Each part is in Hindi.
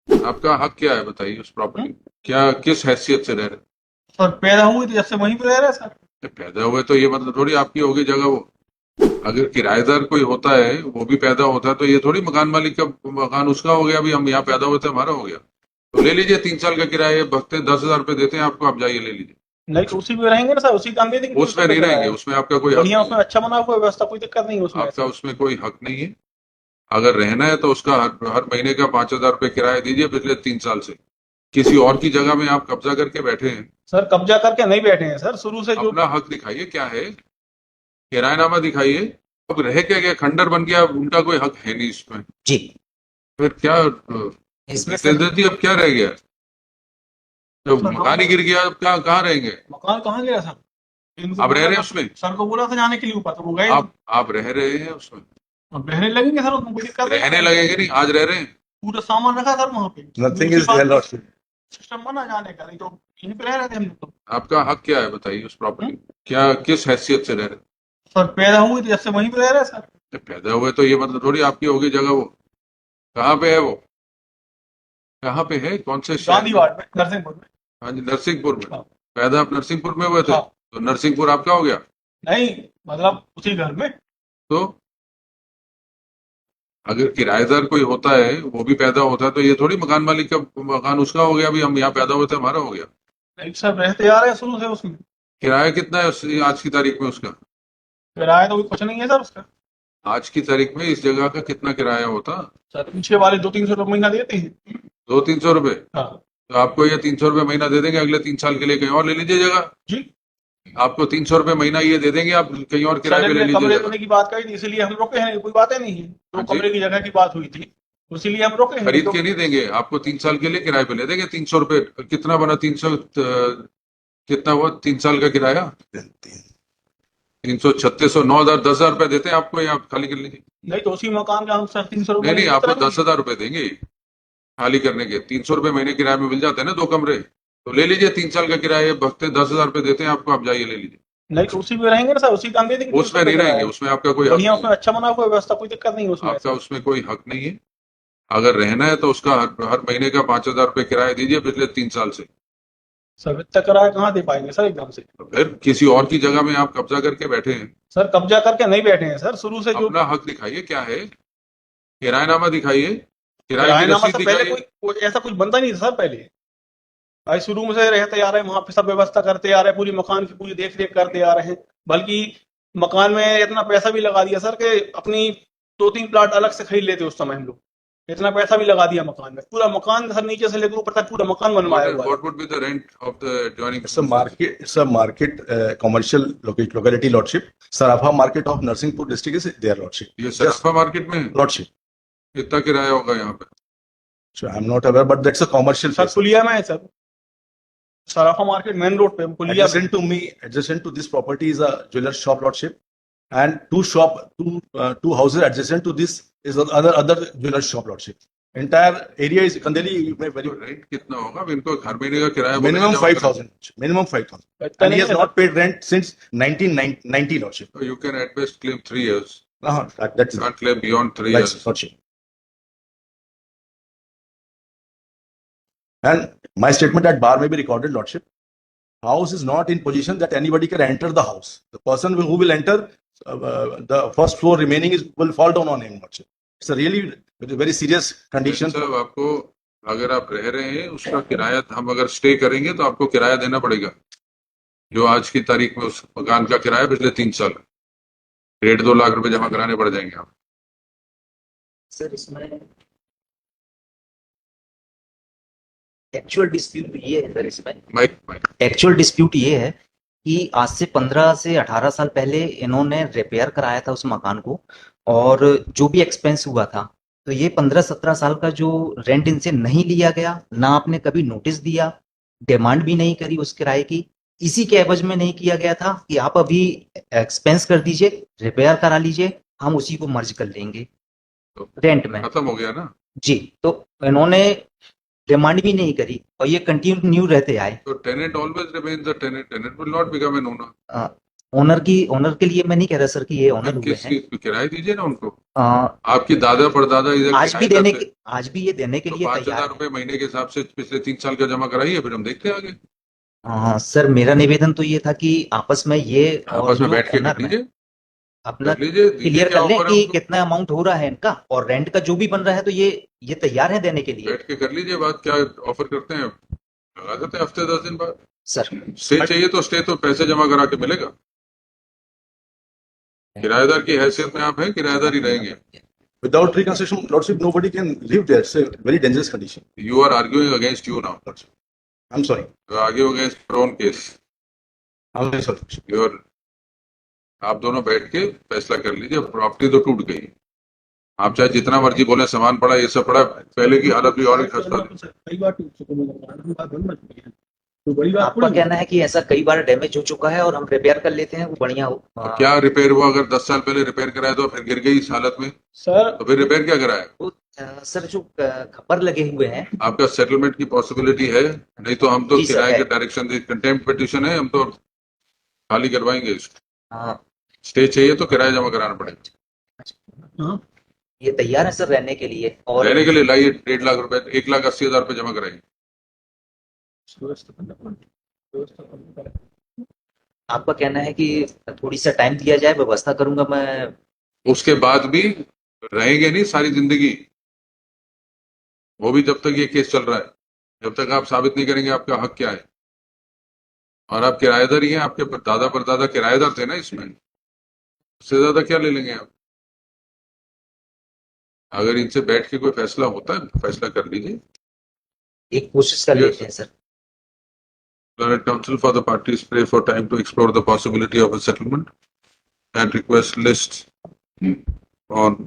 आपका हक क्या है बताइए उस प्रॉपर्टी, क्या किस हैसियत से रह रहे सर पैदा हुई तो जब से वहीं पे रह रहे हैं सर। हैं? पैदा हुए तो ये मतलब थोड़ी आपकी होगी जगह वो। अगर किराएदार कोई होता है वो भी पैदा होता है तो ये थोड़ी मकान मालिक का मकान उसका हो गया, अभी हम यहाँ पैदा हुए थे हमारा हो गया। तो ले लीजिए 3 साल का किराया, ये भगते 10,000 रुपये देते हैं आपको, आप जाइए ले लीजिए। नहीं तो उसी में रहेंगे ना सर, उसी का हम दे देंगे 300 उसमें रुपये नहीं रहेंगे, किराया। उसमें आपका कोई हक बढ़िया, नहीं उसमें है। अच्छा बना हुआ है व्यवस्था, कोई दिक्कत नहीं है उसमें आपका ऐसे। उसमें कोई हक नहीं है। अगर रहना है तो उसका हर महीने का 5,000 रुपये किराया दीजिए पिछले 3 साल से। किसी और की जगह में आप कब्जा करके बैठे हैं। सर कब्जा करके नहीं बैठे हैं सर, शुरू से जो। अपना हक दिखाइए क्या है, किरायनामा दिखाइए। अब रह के गया खंडर बन गया, उनका कोई हक है नहीं इसमें। जी। फिर क्या इसमें सर देती, अब क्या रह गया? जब सर मकान ही गिर गया अब कहाँ कहाँ रहेंगे? मकान कहाँ गया सर? इनको आप रह बोला रहे हैं था, उसमें? सर को बोला था जाने के लिए ऊपर तो वो गए नहीं। आप रह रहे हैं उसमें? अब रहने लगेंगे सर, उसमें कोई दिक्कत नहीं रहने है। लगेंगे नहीं, आज रह रहे हैं। पूरा सामान रखा सर वहाँ पे। Nothing is there, Lordship. System बना जाने का, नहीं तो यहीं पे रह रहे थे हम लोग तो। आपका हक क्या है बताइए उस प्रॉपर्टी, क्या किस हैसियत से रह रहे सर पैदा हुई तो जब से वहीं पे रह रहे हैं सर। हैं? पैदा हुए तो ये मतलब थोड़ी आपकी होगी जगह वो। कहाँ पे है वो? कहाँ पे है, कौन से शहर गांधी में? वार्ड में, नरसिंहपुर में। हाँ जी, नरसिंहपुर में। हाँ। पैदा आप नरसिंहपुर में हुए थे? हाँ। तो नरसिंहपुर आपका हो गया? नहीं, मतलब उसी घर में। तो अगर किराएदार कोई होता है वो भी पैदा होता है तो ये थोड़ी मकान मालिक का मकान उसका हो गया, अभी हम यहाँ पैदा हुए थे हमारा हो गया। नहीं सर, रहते आ रहे हैं शुरू से उसमें। किराया कितना है आज की तारीख में उसका? किराया तो कुछ नहीं है सर उसका। आज की तारीख में इस जगह का कितना किराया होता? सर पीछे वाले 200-300 रुपये महीना देते हैं। 200-300 रुपए? हाँ तो आपको ये 300 रुपये महीना दे देंगे, अगले 3 साल के लिए कहीं और ले लीजिए जगह। जी। आपको 300 रुपये महीना ये दे देंगे, आप कहीं और किराए सर पे ले ने लीजिए कमरे जगह। लेने की बात कही थी, इसलिए हम रुके हैं, कोई बातें नहीं है। हाँ तो जी। कमरे की जगह की बात हुई थी, इसीलिए हम रुके हैं। खरीद तो के नहीं देंगे आपको, 3 साल के लिए किराए पे ले देंगे 300 रुपये। कितना बना 300? कितना हुआ 3 साल का किराया? 300 3600 9,000 10,000 रुपये देते हैं आपको, ये आप खाली कर लीजिए। नहीं तो उसी मकान का हम सर 300 नहीं रुपये नहीं, आपको 10,000 रुपये देंगे खाली करने के। 300 रुपये महीने किराए में मिल जाते हैं ना 2 कमरे। तो ले लीजिए 3 साल का किराया, भगते 10,000 रुपये देते हैं आपको, आप जाइए ले लीजिए। नहीं तो उसी में रहेंगे ना सर, उसी का हम दे देंगे 300 उसमें रुपये नहीं रहेंगे, किराया। उसमें आपका कोई हक बढ़िया, नहीं उसमें है। अच्छा बना हुआ है व्यवस्था, कोई दिक्कत नहीं है उसमें आपका ऐसे। उसमें कोई हक नहीं है। अगर रहना है तो उसका हर महीने का 5,000 रुपये किराया दीजिए पिछले 3 साल से। सर इतना किराया कहाँ दे पाएंगे सर एकदम से? फिर किसी और की जगह में आप कब्जा करके बैठे हैं। सर कब्जा करके नहीं बैठे हैं सर, शुरू से जो। अपना हक दिखाइए क्या है, किरायनामा दिखाइए, किराए की किरायनामा रसीद सर पहले दिखाइए। कोई ऐसा कुछ बनता नहीं था सर पहले। भाई शुरू में से रहते आ रहे हैं वहां पे, सब व्यवस्था करते आ रहे हैं, पूरी मकान की पूरी देख रेख करते आ रहे हैं। बल्कि मकान में इतना पैसा भी लगा दिया सर कि अपनी 2-3 प्लाट अलग से खरीद लेते उस समय हम लोग। इतना पैसा भी लगा दिया मकान में, पूरा मकान सर नीचे से लेकर ऊपर तक पूरा मकान बनवाया हुआ है। What would be the rent of the adjoining? It's a market, commercial locality, Lordship. Sarafa market of Narsinghpur district is there, Lordship. ये सराफा मार्केट में है? Lordship. कितना किराया होगा यहाँ पे? So I'm not aware, but that's a commercial sir place. पुलिया में है सर, सराफा मार्केट मेन रोड पे पुलिया में। Adjacent to this property is a jeweler shop, Lordship, and two houses adjacent to this is other jeweler shop, Lordship. Entire area is Kandeli very rent कितना होगा? अब इनको हर महीने का किराया minimum बोलेंगे जमा 5,000. Minimum 5,000. इतना And he नहीं has है not paid rent since 1990, Lordship. करें। You can at best claim 3 years. That's You can't claim beyond 3 years. Lordship. And my statement at bar may be recorded, Lordship. House is not in position that anybody can enter the house. The person who will enter, the first floor remaining will fall down on him, Lordship. It's a really very serious condition. Sir आपको, अगर आप रह रहे हैं उसका किराया, हम अगर स्टे करेंगे तो आपको किराया देना पड़ेगा, जो आज की तारीख में उस मकान का किराया पिछले 3 साल 1.5-2 लाख रुपए जमा कराने पड़ जाएंगे आप। सर इसमें एक्चुअल डिस्प्यूट ये है सर, इसमें माइक एक्चुअल डिस्प्यूट ये है कि आज से 15 से 18 साल पहले इन्होंने रिपेयर कराया था उस मकान को, और जो भी एक्सपेंस हुआ था, तो ये 15-17 साल का जो रेंट इनसे नहीं लिया गया, ना आपने कभी नोटिस दिया, डिमांड भी नहीं करी उस किराए की। इसी के एवज में नहीं किया गया था कि आप अभी एक्सपेंस कर दीजिए, रिपेयर करा लीजिए, हम उसी को मर्ज कर लेंगे रेंट में। खत्म हो गया ना? जी, तो इन्होंने डिमांड भी नहीं करी और ये कंटिन्यू रहते आए। तो tenant always remains the tenant, tenant will not become an owner. Owner के लिए मैं नहीं कह रहा सर कि ये ओनर हुए हैं। किराए दीजिए ना उनको। अ, आपकी दादा परदादा इधर आज भी किराएदार देने थे, के आज भी ये देने के तो लिए 5,000 तैयार है। रुपए महीने के हिसाब से पिछले 3 साल का जमा कराइए, फिर हम देखते हैं आगे। सर मेरा निवेदन तो ये था कि आपस में ये और आपस में जो बैठ के ओनर कर है लीजिए, अपना कर लीजिए, दीजिए क्लियर क्या कर लें ऑफर है कि उनको। कितना अमाउंट हो रहा है इनका, और रेंट का जो भी बन रहा है तो ये तैयार है देने के लिए। बैठ के कर लीजिए बात, क्या ऑफर करते हैं, लगा देते हैं हफ्ते 10 दिन बाद। सर स्टे चाहिए तो स्टे तो पैसे जमा करा के मिलेगा। किराएदार की हैसियत में आप हैं, किराएदार ही रहेंगे। Without reconstruction, Lordship, nobody can live there. It's a very dangerous condition. You are arguing against you now. Lordship. I'm sorry. You are arguing against your own case. I'm very sorry. Lordship. You are, आप दोनों बैठ के फैसला कर लीजिए। प्रॉपर्टी तो टूट गई, आप चाहे जितना मर्जी बोले सामान पड़ा ये सब पड़ा, पहले की हालत भी और भी खस्ता थी। कई बार टूट चुके हैं मकान, बात बन चुकी है, तो बड़ी बात आपका थोड़ी कहना है कि ऐसा कई बार डैमेज हो चुका है और हम रिपेयर कर लेते हैं, वो बढ़िया हो। क्या रिपेयर हुआ? अगर 10 साल पहले रिपेयर कराया तो फिर गिर गई इस हालत में, सर। तो फिर रिपेयर क्या कराया? सर जो खपर लगे हुए हैं, आपका सेटलमेंट की पॉसिबिलिटी है? नहीं तो हम तो जी सर, किराए है। के डायरेक्शन दे, कंटेम्प्ट पिटीशन है, हम तो खाली करवाएंगे इसको। हाँ, स्टे चाहिए तो किराया जमा कराना पड़ेगा। हाँ, ये तैयार है सर रहने के लिए। और रहने के लिए लाइए 1.5 लाख रुपए, 1,80,000 रुपए जमा कराइए। आपका कहना है कि थोड़ी सा टाइम दिया जाए, व्यवस्था करूंगा मैं। उसके बाद भी रहेंगे नहीं सारी जिंदगी, वो भी जब तक ये केस चल रहा है, जब तक आप साबित नहीं करेंगे आपका हक क्या है। और आप किराएदार ही हैं, आपके दादा परदादा किराएदार थे ना इसमें, उससे ज्यादा क्या ले लेंगे आप? अगर इनसे बैठ के कोई फैसला होता है, फैसला कर लीजिए। एक कोशिश कर Yes. लेते हैं sir. Learned counsel for the parties pray for time to explore the possibility of a settlement and request list on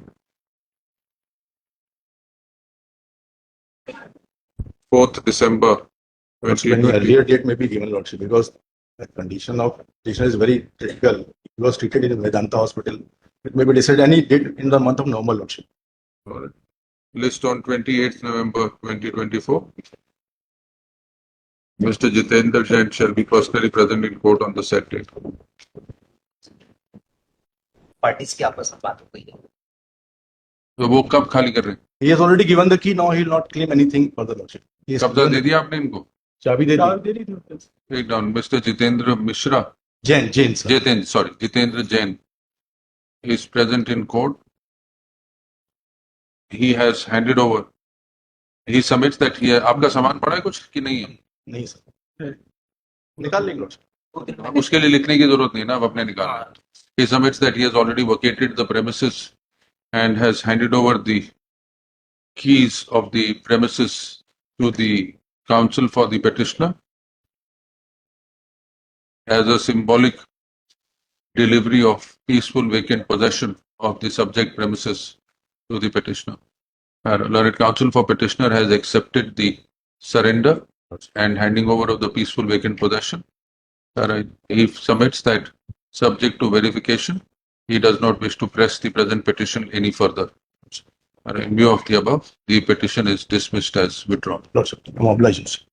4th December Lordship, any 2020. earlier date may be given, Lordship, because the condition of patient is very critical. He was treated in Vedanta Hospital. It may be decided any date in the month of November, Lordship. List on 28th November 2024. Mr. Jitendra Jain shall be personally present in court on the said date. Parties की आपस में बात हो गई है। तो वो कब खाली कर रहे हैं? He has already given the key. Now he will not claim anything further, Lordship. He has कब्जा given दे the दिया आपने इनको? चाबी दे दी. चार दे रही थी। Take down. Mr. Jitendra Mishra, Jain, sir. Jitendra Jain is present in court. He has handed over. He submits that he आपका सामान पड़ा है कुछ कि नहीं है? नहीं सर. निकाल लेंगे, Lordship. अब उसके लिए लिखने की जरूरत नहीं ना, अब अपने निकालना। He submits that he has already vacated the premises and has handed over the keys of the premises to the counsel for the petitioner as a symbolic delivery of peaceful vacant possession of the subject premises to the petitioner. Learned counsel for petitioner has accepted the surrender and handing over of the peaceful vacant possession. He submits that subject to verification, he does not wish to press the present petition any further. In view of the above, the petition is dismissed as withdrawn. Lordship, I'm obliged.